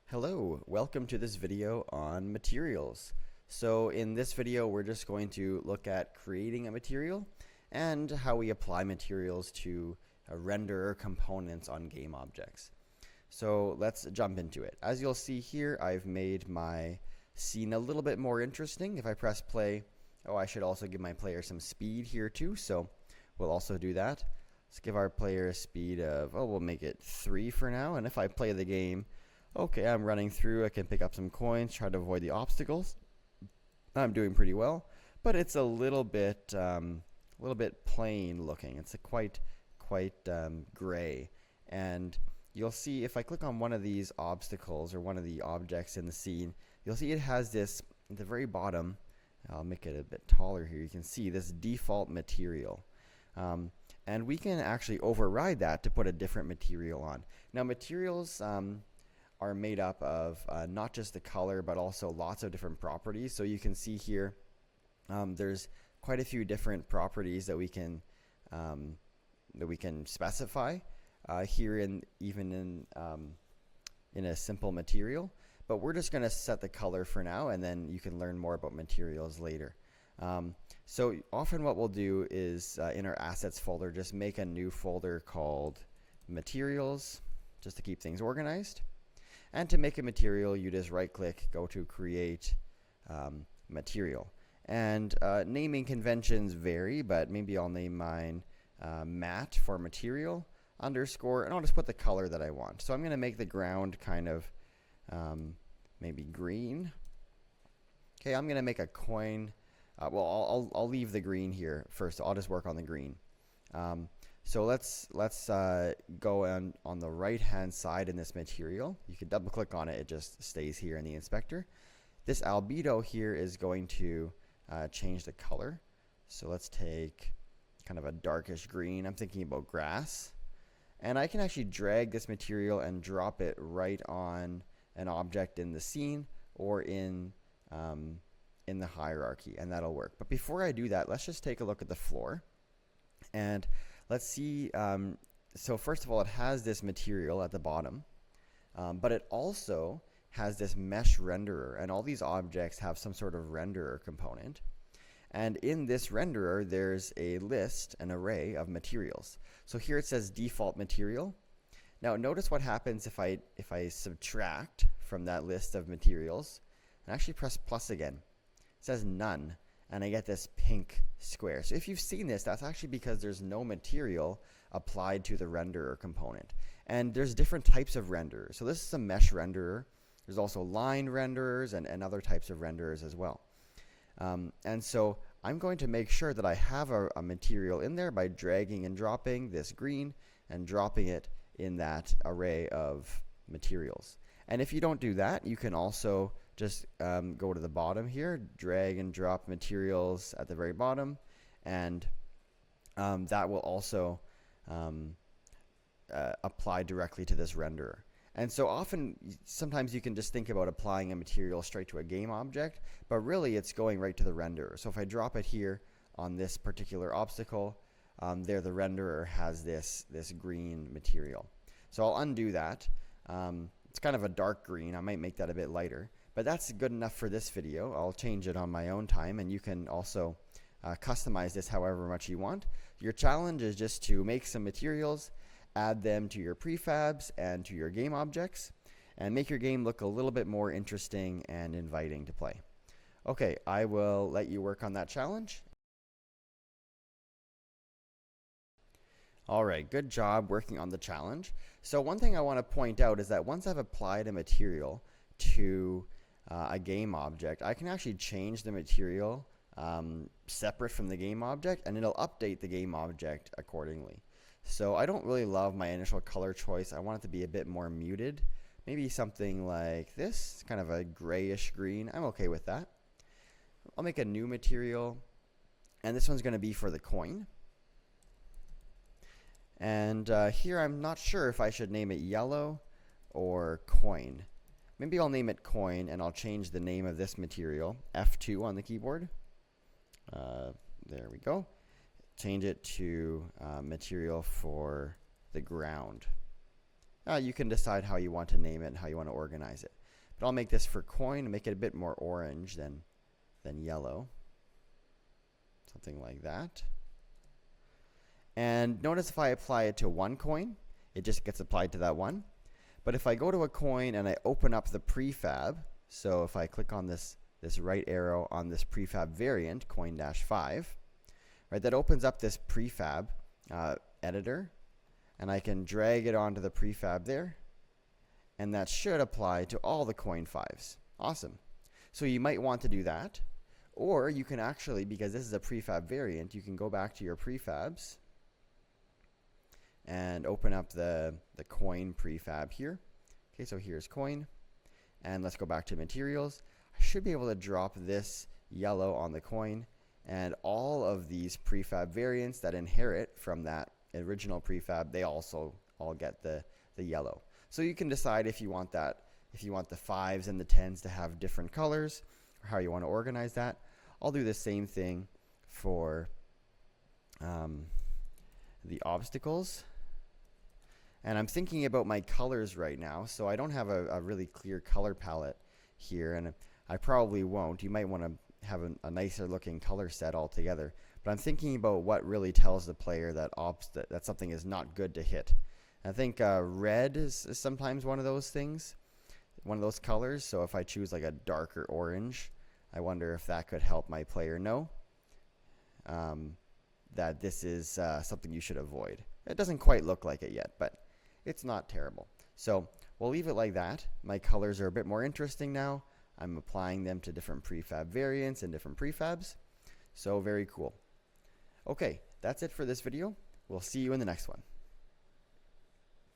Hello, welcome to this video on materials. So in this video we're just going to look at creating a material and how we apply materials to render components on game objects. So let's jump into it. As you'll see here, I've made my scene a little bit more interesting. If I press play, I should also give my player some speed here too, so we'll also do that. Let's give our player a speed of, we'll make it 3 for now, and if I play the game, okay, I'm running through, I can pick up some coins, try to avoid the obstacles. I'm doing pretty well, but it's a little bit plain looking. It's quite gray, and you'll see if I click on one of these obstacles or one of the objects in the scene, you'll see it has this at the very bottom. I'll make it a bit taller here. You can see this default material. And we can actually override that to put a different material on. Now materials are made up of not just the color but also lots of different properties. So you can see here there's quite a few different properties that we can specify here even in a simple material. But we're just going to set the color for now, and then you can learn more about materials later. So often what we'll do is in our assets folder, just make a new folder called materials, just to keep things organized. And to make a material, you just right click, go to create material. And naming conventions vary, but maybe I'll name mine matte for material underscore, and I'll just put the color that I want. So I'm going to make the ground kind of maybe green. Okay, I'm going to make a coin. I'll leave the green here first. I'll just work on the green. So let's go on the right hand side in this material. You can double click on it, it just stays here in the inspector. This albedo here is going to change the color. So let's take kind of a darkish green. I'm thinking about grass. And I can actually drag this material and drop it right on an object in the scene or in the hierarchy, and that'll work. But before I do that, let's just take a look at the floor. And let's see, so first of all, it has this material at the bottom, but it also has this mesh renderer, and all these objects have some sort of renderer component. And in this renderer, there's a list, an array of materials. So here it says default material. Now notice what happens if I subtract from that list of materials and actually press plus again. It says none, and I get this pink square. So if you've seen this, that's actually because there's no material applied to the renderer component. And there's different types of renderers. So this is a mesh renderer. There's also line renderers and other types of renderers as well. And so I'm going to make sure that I have a material in there by dragging and dropping this green and dropping it in that array of materials. And if you don't do that, you can also just go to the bottom here, drag and drop materials at the very bottom, and that will also apply directly to this renderer. And so sometimes you can just think about applying a material straight to a game object, but really it's going right to the renderer. So if I drop it here on this particular obstacle, there the renderer has this green material. So I'll undo that. It's kind of a dark green. I might make that a bit lighter, but that's good enough for this video. I'll change it on my own time, and you can also customize this however much you want. Your challenge is just to make some materials, add them to your prefabs and to your game objects, and make your game look a little bit more interesting and inviting to play. Okay, I will let you work on that challenge. All right, good job working on the challenge. So one thing I want to point out is that once I've applied a material to a game object, I can actually change the material separate from the game object, and it'll update the game object accordingly. So I don't really love my initial color choice. I want it to be a bit more muted. Maybe something like this. It's kind of a grayish green. I'm okay with that. I'll make a new material, and this one's going to be for the coin. And here I'm not sure if I should name it yellow or coin. Maybe I'll name it coin, and I'll change the name of this material, F2 on the keyboard. There we go. Change it to material for the ground. You can decide how you want to name it and how you want to organize it. But I'll make this for coin and make it a bit more orange than yellow. Something like that. And notice if I apply it to one coin, it just gets applied to that one. But if I go to a coin and I open up the prefab, so if I click on this right arrow on this prefab variant, coin-5, right, that opens up this prefab editor, and I can drag it onto the prefab there, and that should apply to all the coin 5s. Awesome. So you might want to do that, or you can actually, because this is a prefab variant, you can go back to your prefabs and open up the coin prefab here. Okay, so here's coin, and let's go back to materials. I should be able to drop this yellow on the coin, and all of these prefab variants that inherit from that original prefab, they also all get the yellow. So you can decide if you want that, if you want the 5s and the 10s to have different colors, or how you want to organize that. I'll do the same thing for the obstacles. And I'm thinking about my colors right now, so I don't have a really clear color palette here, and I probably won't. You might want to have a nicer looking color set altogether. But I'm thinking about what really tells the player that that something is not good to hit. I think red is sometimes one of those things, one of those colors. So if I choose like a darker orange, I wonder if that could help my player know that this is something you should avoid. It doesn't quite look like it yet, but it's not terrible. So we'll leave it like that. My colors are a bit more interesting now. I'm applying them to different prefab variants and different prefabs. So very cool. Okay, that's it for this video. We'll see you in the next one.